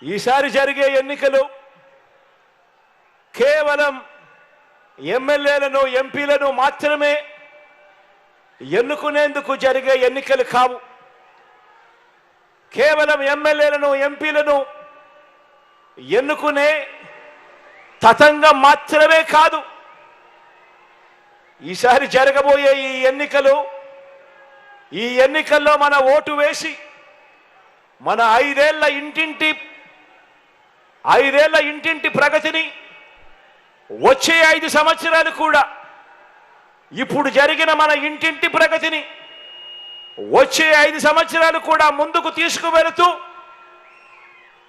ఈసారి జరిగే ఎన్నికలు కేవలం ఎమ్మెల్యేలను ఎంపీలను మాత్రమే ఎన్నుకునేందుకు జరిగే ఎన్నికలు కావు. కేవలం ఎమ్మెల్యేలను ఎంపీలను ఎన్నుకునే తతంగం మాత్రమే కాదు. ఈసారి జరగబోయే ఈ ఎన్నికల్లో మన ఓటు వేసి మన ఐదేళ్ల ఇంటింటి ప్రగతిని వచ్చే 5 సంవత్సరాలు కూడా ఇప్పుడు జరిగిన మన ఇంటింటి ప్రగతిని వచ్చే 5 సంవత్సరాలు కూడా ముందుకు తీసుకువెళుతూ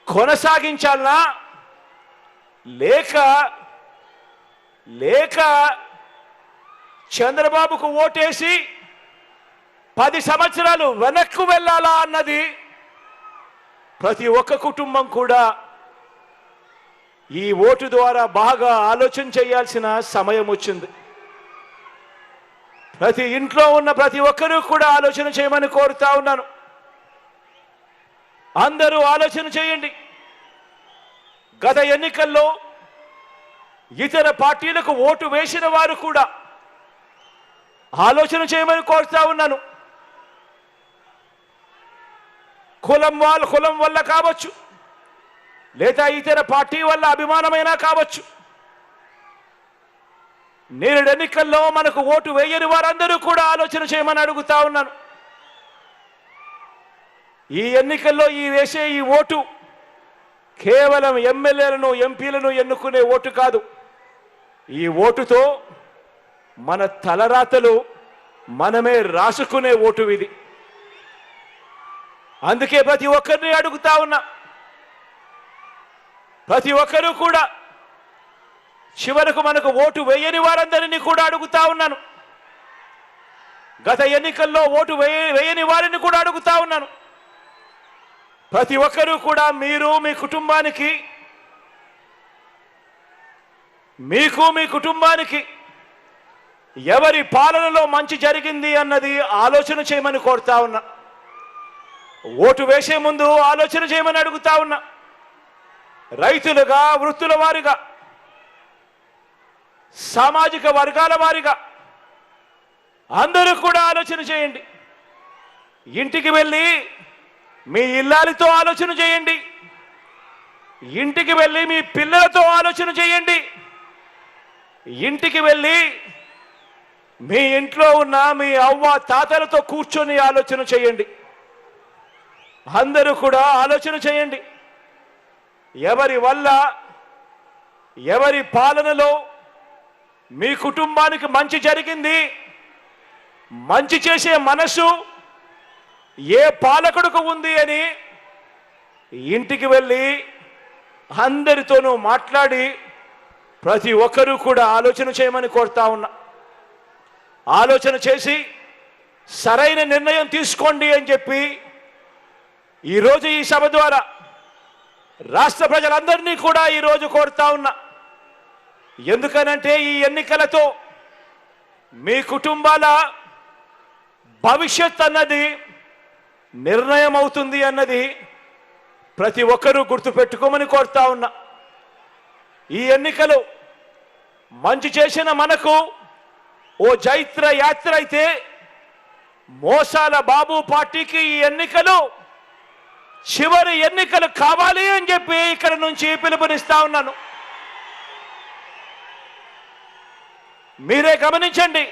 కొనసాగించాలనా లేక చంద్రబాబుకు ఓటేసి 10 సంవత్సరాలు వెనక్కు వెళ్ళాలా అన్నది ప్రతి ఒక్క కుటుంబం కూడా ఈ ఓటు ద్వారా బాగా ఆలోచన చేయాల్సిన సమయం వచ్చింది. ప్రతి ఇంట్లో ఉన్న ప్రతి ఒక్కరూ కూడా ఆలోచన చేయమని కోరుతా ఉన్నాను. అందరూ ఆలోచన చేయండి. గత ఎన్నికల్లో ఇతర పార్టీలకు ఓటు వేసిన వారు కూడా ఆలోచన చేయమని కోరుతా ఉన్నాను. కులం వల్ల కావచ్చు, లేదా ఇతర పార్టీ వల్ల అభిమానమైనా కావచ్చు, నేడు ఎన్నికల్లో మనకు ఓటు వేయని వారందరూ కూడా ఆలోచన చేయమని అడుగుతా ఉన్నాను. ఈ ఎన్నికల్లో వేసే ఈ ఓటు కేవలం ఎమ్మెల్యేలను ఎంపీలను ఎన్నుకునే ఓటు కాదు. ఈ ఓటుతో మన తలరాతలు మనమే రాసుకునే ఓటు ఇది. అందుకే ప్రతి ఒక్కరిని అడుగుతా ఉన్నా, ప్రతి ఒక్కరూ కూడా చివరకు మనకు ఓటు వేయని వారందరినీ కూడా అడుగుతా ఉన్నాను. గత ఎన్నికల్లో ఓటు వేయని వారిని కూడా అడుగుతా ఉన్నాను. ప్రతి ఒక్కరూ కూడా మీరు మీ కుటుంబానికి ఎవరి పాలనలో మంచి జరిగింది అన్నది ఆలోచన చేయమని కోరుతా ఉన్నా. ఓటు వేసే ముందు ఆలోచన చేయమని అడుగుతా ఉన్నా. రైతులుగా, వృత్తుల వారిగా, సామాజిక వర్గాల వారిగా అందరూ కూడా ఆలోచన చేయండి. ఇంటికి వెళ్ళి మీ ఇల్లాలితో ఆలోచన చేయండి. ఇంటికి వెళ్ళి మీ పిల్లలతో ఆలోచన చేయండి. ఇంటికి వెళ్ళి మీ ఇంట్లో ఉన్న మీ అవ్వ తాతలతో కూర్చొని ఆలోచన చేయండి. అందరూ కూడా ఆలోచన చేయండి. ఎవరి వల్ల, ఎవరి పాలనలో మీ కుటుంబానికి మంచి జరిగింది, మంచి చేసే మనసు ఏ పాలకుడికి ఉంది అని ఇంటికి వెళ్ళి అందరితోనూ మాట్లాడి ప్రతి ఒక్కరూ కూడా ఆలోచన చేయమని కోరుతా ఉన్నా. ఆలోచన చేసి సరైన నిర్ణయం తీసుకోండి అని చెప్పి ఈరోజు ఈ సభ ద్వారా రాష్ట్ర ప్రజలందరినీ కూడా ఈరోజు కోరుతా ఉన్నా. ఎందుకనంటే ఈ ఎన్నికలతో మీ కుటుంబాల భవిష్యత్ అన్నది నిర్ణయం అవుతుంది అన్నది ప్రతి ఒక్కరూ గుర్తుపెట్టుకోమని కోరుతా ఉన్నా. ఈ ఎన్నికలు మంచి చేసిన మనకు ఓ జైత్ర యాత్ర అయితే, మోసాల బాబు పార్టీకి ఈ ఎన్నికలు చివరి ఎన్నికలు కావాలి అని చెప్పి ఇక్కడ నుంచి పిలుపునిస్తా ఉన్నాను. మీరే గమనించండి.